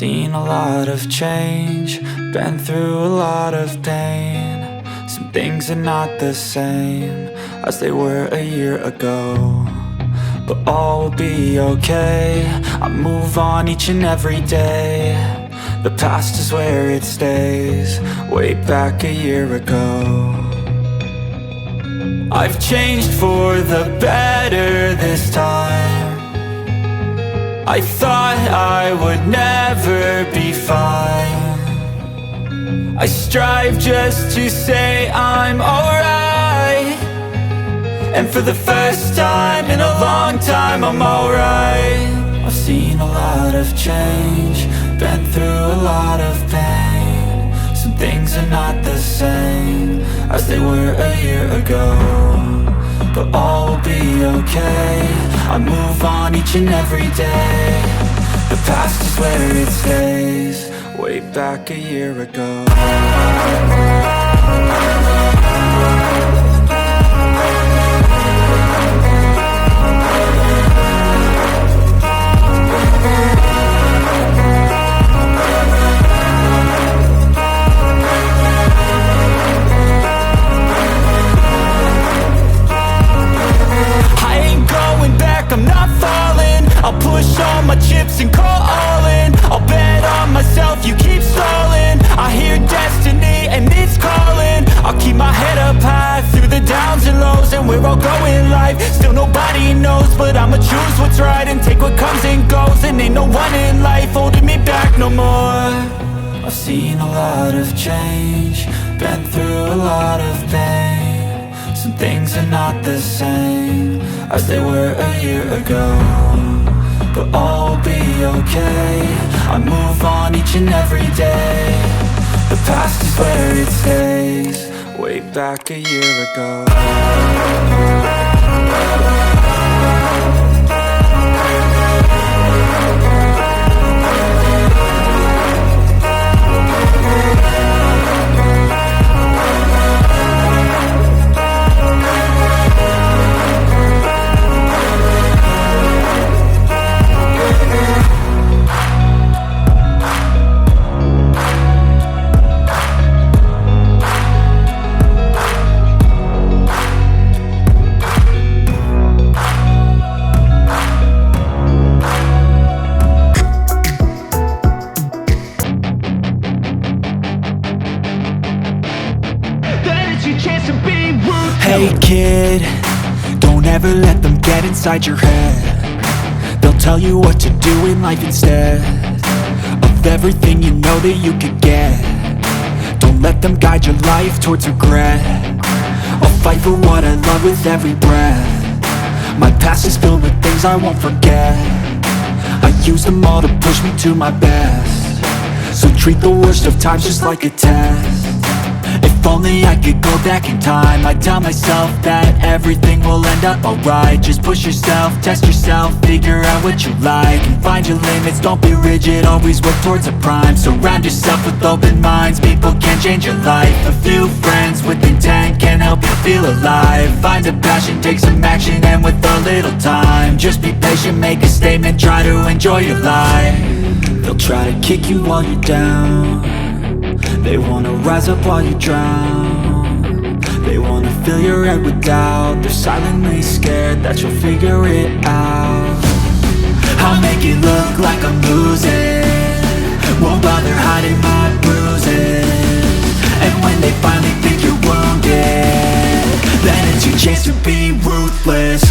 seen a lot of change, been through a lot of pain. Some things are not the same as they were a year ago, but all will be okay. I move on each and every day. The past is where it stays, way back a year ago. I've changed for the better this time. I thought I would never be fine. I strive just to say I'm alright, and for the first time in a long time I'm alright. I've seen a lot of change, been through a lot of pain. Some things are not the same as they were a year ago, but all will be okay. I move on each and every day. The past is where it stays, way back a year ago. I'm not falling, I'll push all my chips and call all in. I'll bet on myself, you keep stalling. I hear destiny and it's calling. I'll keep my head up high through the downs and lows, and where I'll go in life, still nobody knows. But I'ma choose what's right and take what comes and goes, and ain't no one in life holding me back no more. I've seen a lot of change, been through a lot of pain. Some things are not the same as they were a year ago, but all will be okay. I move on each and every day. The past is where it stays, way back a year ago. Hey kid, don't ever let them get inside your head. They'll tell you what to do in life instead of everything you know that you could get. Don't let them guide your life towards regret. I'll fight for what I love with every breath. My past is filled with things I won't forget. I use them all to push me to my best. So treat the worst of times just like a test. If only I could go back in time, I'd tell myself that everything will end up alright. Just push yourself, test yourself, figure out what you like, and find your limits, don't be rigid, always work towards a prime. Surround yourself with open minds, people can change your life. A few friends with intent can help you feel alive. Find a passion, take some action, and with a little time, just be patient, make a statement, try to enjoy your life. They'll try to kick you while you're down, they wanna rise up while you drown. They wanna fill your head with doubt. They're silently scared that you'll figure it out. I'll make it look like I'm losing, won't bother hiding my bruises. And when they finally think you're wounded, then it's your chance to be ruthless.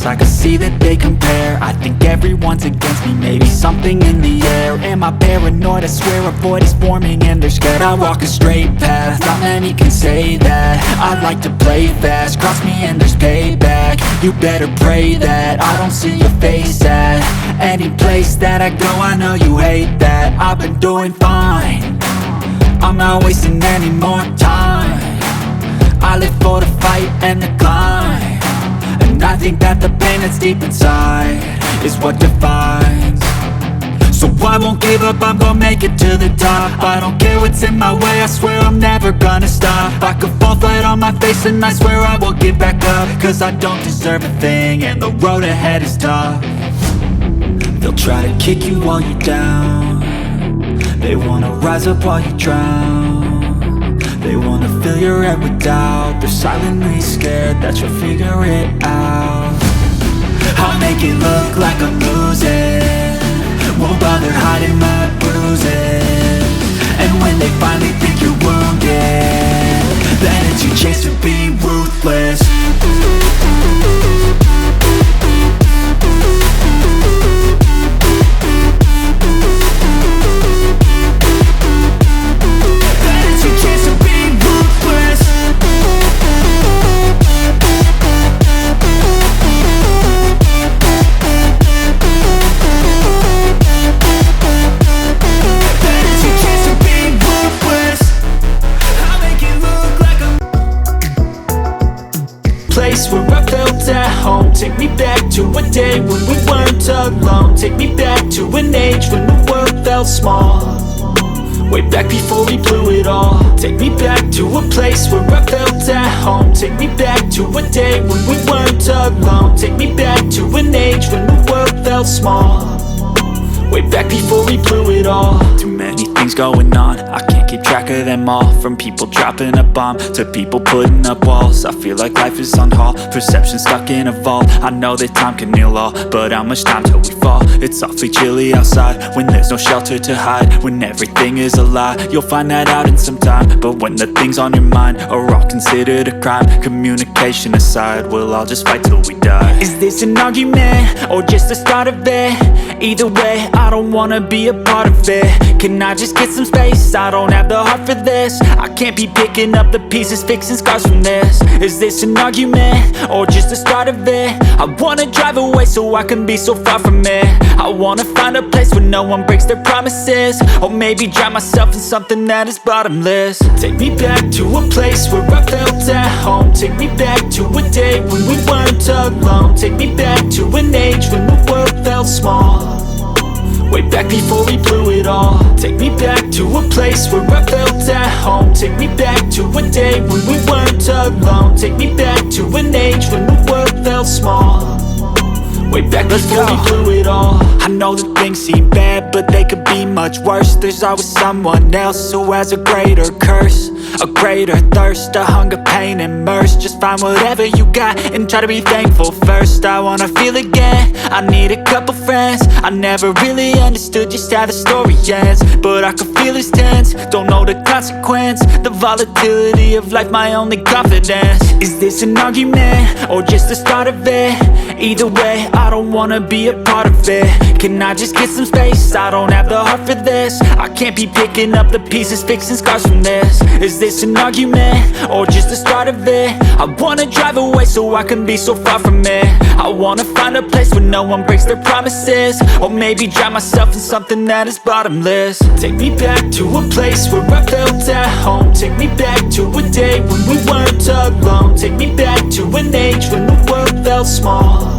I can see that they compare. I think everyone's against me, maybe something in the air. Am I paranoid? I swear a void is forming and they're scared. I walk a straight path, not many can say that. I like to play fast, cross me and there's payback. You better pray that I don't see your face at any place that I go, I know you hate that. I've been doing fine, I'm not wasting any more time. I live for the fight and the climb, and I think that the pain that's deep inside is what defines. So I won't give up, I'm gonna make it to the top. I don't care what's in my way, I swear I'm never gonna stop. I could fall flat on my face and I swear I will get back up, cause I don't deserve a thing and the road ahead is tough. They'll try to kick you while you're down, they wanna rise up while you drown. They wanna fill your head with doubt, they're silently scared that you'll figure it out. I'll make it look like I'm losing, won't bother hiding my bruises. And when they finally think you're wounded, then it's your chance to be ruthless. Then it's your chance to be ruthless. Place where I felt at home. Take me back to a day when we weren't alone. Take me back to an age when the world felt small, way back before we blew it all. Take me back to a place where I felt at home. Take me back to a day when we weren't alone. Take me back to an age when the world felt small, way back before we blew it all. Too many things going on, I can't keep track of them all. From people dropping a bomb to people putting up walls, I feel like life is on hold, perception stuck in a vault. I know that time can heal all, but how much time till we fall? It's awfully chilly outside when there's no shelter to hide. When everything is a lie, you'll find that out in some time. But when the things on your mind are all considered a crime, communication aside, we'll all just fight till we die. Is this an argument or just the start of it? Either way, I don't wanna be a part of it. Can I just get some space? I don't have the heart for this. I can't be picking up the pieces, fixing scars from this. Is this an argument or just the start of it? I wanna drive away so I can be so far from it. I wanna find a place where no one breaks their promises, or maybe drown myself in something that is bottomless. Take me back to a place where I felt at home. Take me back to a day when we weren't alone. Take me back to an age when the world felt small, way back before we blew it all. Take me back to a place where I felt at home. Take me back to a day when we weren't alone. Take me back to an age when the world felt small, way back before we blew it all. I know that things seem bad, but they could be much worse. There's always someone else who has a greater curse, a greater thirst, a hunger, pain, and mercy. Just find whatever you got and try to be thankful first. I wanna feel again, I need a couple friends. I never really understood just how the story ends, but I can feel it's tense, don't know the consequence. The volatility of life, my only confidence. Is this an argument or just the start of it? Either way, I don't wanna be a part of it. Can I just get some space? I don't have the heart for this. I can't be picking up the pieces, fixing scars from this. Is this an argument or just the start of it? I wanna drive away so I can be so far from it. I wanna find a place where no one breaks their promises, or maybe drown myself in something that is bottomless. Take me back to a place where I felt at home. Take me back to a day when we weren't alone. Take me back to an age when the world felt small,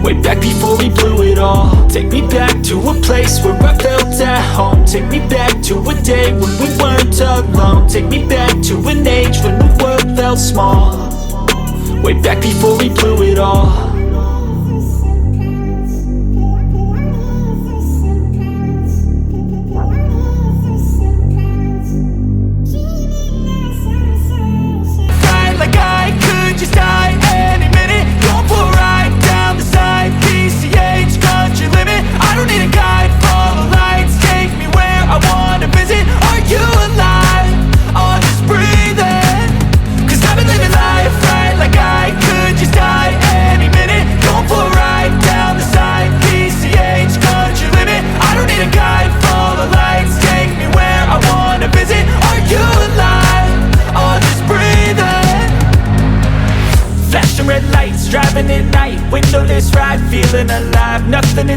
way back before we blew it all. Take me back to a place where I felt at home. Take me back to a day when we weren't alone. Take me back to an age when the world felt small, way back before we blew it all. Like I could just die any minute, going for a ride down the side, PCH, country limit. I don't need a guide, follow lights, take me where I wanna visit. Are you alive? Or just breathing? Cause I've been living life right like I could just die any minute.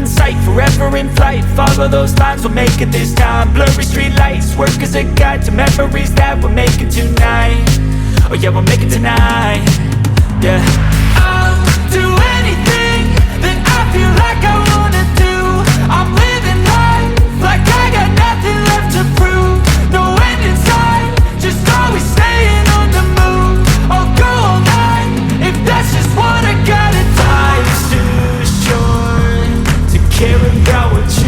in sight, forever in flight. Follow those lines, we'll make it this time. Blurry street lights, work as a guide to memories that we're making tonight. Oh yeah, we'll make it tonight. Yeah, I'll do anything that I feel like I wanna do. I'm living life like I got nothing left to prove. No end in sight, just always staying on the move. I'll go all night if that's just what I gotta do. Life's too short to care about what you